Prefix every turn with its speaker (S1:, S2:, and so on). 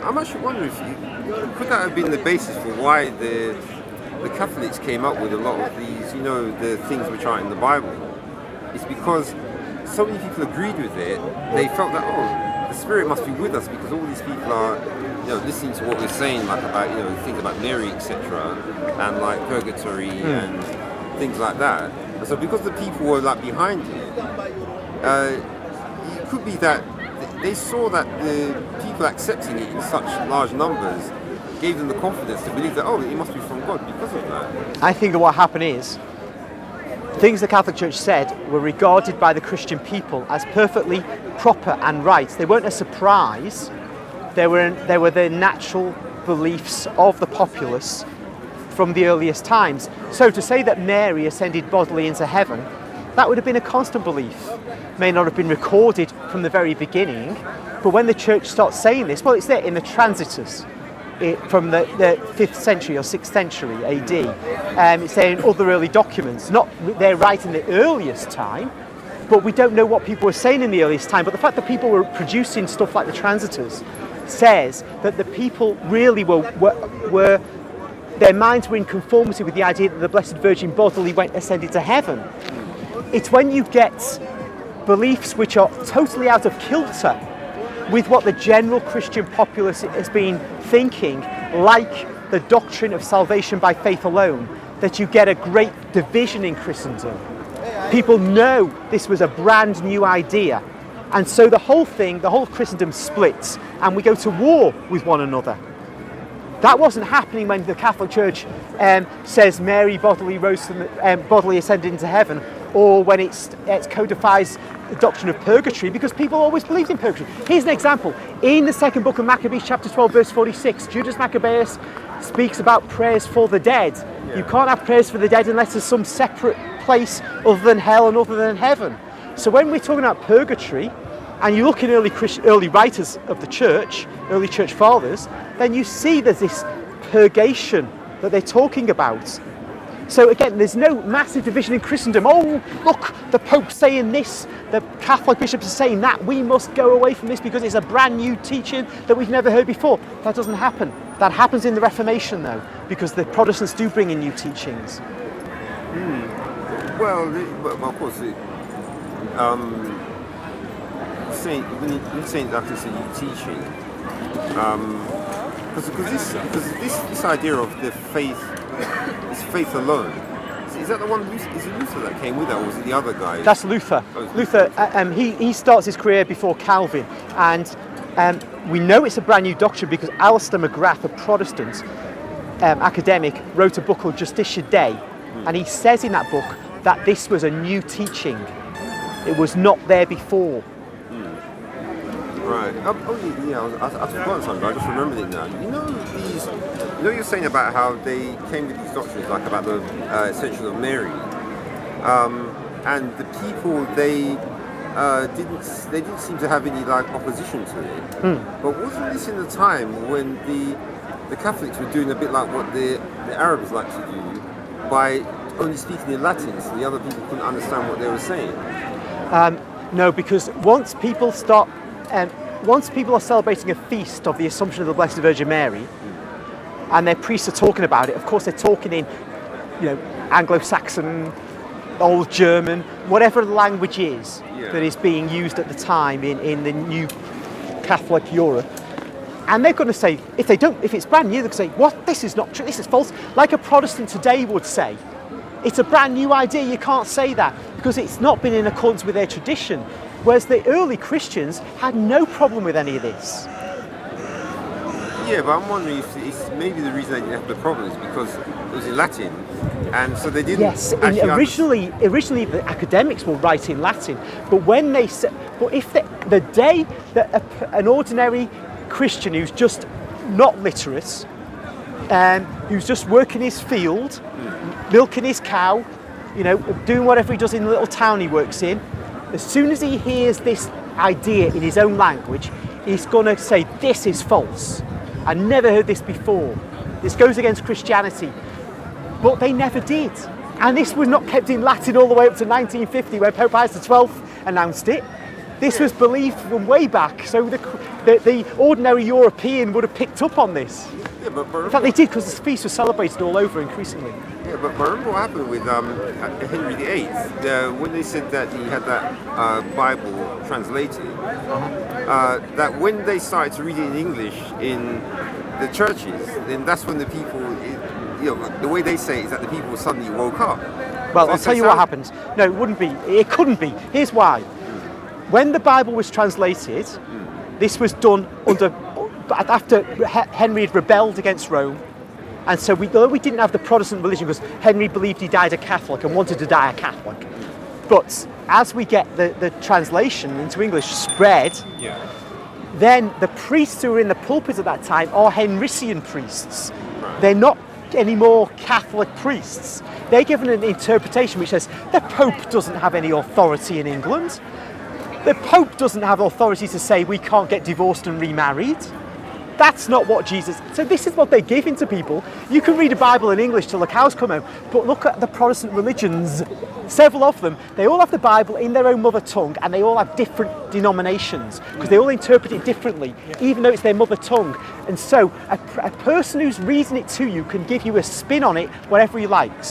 S1: I'm actually wondering could that have been the basis for why the Catholics came up with a lot of these, the things which are in the Bible? It's because so many people agreed with it. They felt that the Spirit must be with us because all these people are, listening to what we're saying, like about things about Mary, etc., and like Purgatory and things like that. And so because the people were like behind it could be that they saw that the people accepting it in such large numbers gave them the confidence to believe that, it must be from God because of that.
S2: I think that what happened is, things the Catholic Church said were regarded by the Christian people as perfectly proper and right. They weren't a surprise. They were the natural beliefs of the populace from the earliest times. So to say that Mary ascended bodily into heaven, that would have been a constant belief. May not have been recorded from the very beginning, but when the church starts saying this, well, it's there in the transitors from the 5th century or 6th century AD. It's there in other early documents. Not they're right in the earliest time, but we don't know what people were saying in the earliest time. But the fact that people were producing stuff like the transitors says that the people really were their minds were in conformity with the idea that the Blessed Virgin bodily ascended to heaven. It's when you get beliefs which are totally out of kilter with what the general Christian populace has been thinking, like the doctrine of salvation by faith alone, that you get a great division in Christendom. People know this was a brand new idea, and so the whole Christendom splits, and we go to war with one another. That wasn't happening when the Catholic Church says Mary bodily ascended into heaven, or when it codifies the doctrine of purgatory, because people always believed in purgatory. Here's an example. In the second book of Maccabees, chapter 12, verse 46, Judas Maccabeus speaks about prayers for the dead. Yeah. You can't have prayers for the dead unless there's some separate place other than hell and other than heaven. So when we're talking about purgatory, and you look in early writers of the church, early church fathers, then you see there's this purgation that they're talking about. So again, there's no massive division in Christendom. Oh, look, the Pope's saying this, the Catholic bishops are saying that, we must go away from this because it's a brand new teaching that we've never heard before. That doesn't happen. That happens in the Reformation though, because the Protestants do bring in new teachings.
S1: Well, of course, you're saying that it's a new teaching, because this idea of the faith is faith alone. Is that the one? Is it Luther that came with that, or was it the other guy?
S2: That's Luther. Luther. He starts his career before Calvin, and we know it's a brand new doctrine because Alistair McGrath, a Protestant academic, wrote a book called Justitia Dei, and he says in that book that this was a new teaching. It was not there before.
S1: Right. I've forgotten something, but I just remembered it now. You're saying about how they came with these doctrines, like about the Ascension of Mary, and the people they didn't seem to have any like opposition to it. But wasn't this in the time when the Catholics were doing a bit like what the Arabs like to do by only speaking in Latin, so the other people couldn't understand what they were saying?
S2: No, because once people are celebrating a feast of the Assumption of the Blessed Virgin Mary, and their priests are talking about it, of course they're talking in, Anglo-Saxon, Old German, whatever the language is that is being used at the time in the new Catholic Europe. And they're going to say, if it's brand new, they're going to say, what? This is not true, this is false. Like a Protestant today would say, it's a brand new idea, you can't say that, because it's not been in accordance with their tradition. Whereas the early Christians had no problem with any of this.
S1: Yeah, but I'm wondering if it's maybe the reason they didn't have the problem is because it was in Latin, and so they didn't.
S2: Yes, originally the academics will write in Latin, but when they said, but if the day that an ordinary Christian who's just not literate, who's just working his field, milking his cow, doing whatever he does in the little town he works in, as soon as he hears this idea in his own language, he's going to say, this is false. I never heard this before. This goes against Christianity. But they never did. And this was not kept in Latin all the way up to 1950 when Pope Pius XII announced it. This was believed from way back. So The ordinary European would have picked up on this.
S1: Yeah, but
S2: In fact, they did, because this feast was celebrated all over increasingly.
S1: yeah, but remember what happened with Henry VIII? When they said that he had that Bible translated, that when they started to read it in English in the churches, then that's when the people, the way they say it is that the people suddenly woke up.
S2: Well,
S1: So
S2: I'll tell you what happened. No, it wouldn't be. It couldn't be. Here's why. When the Bible was translated, this was done after Henry had rebelled against Rome. And so although we didn't have the Protestant religion, because Henry believed he died a Catholic and wanted to die a Catholic. But as we get the translation into English spread, then the priests who were in the pulpit at that time are Henrician priests. They're not anymore Catholic priests. They're given an interpretation which says the Pope doesn't have any authority in England. The Pope doesn't have authority to say we can't get divorced and remarried. That's not what Jesus... So this is what they're giving to people. You can read a Bible in English till the cows come home, but look at the Protestant religions. Several of them, they all have the Bible in their own mother tongue, and they all have different denominations, because they all interpret it differently, even though it's their mother tongue. And so a person who's reading it to you can give you a spin on it whatever he likes.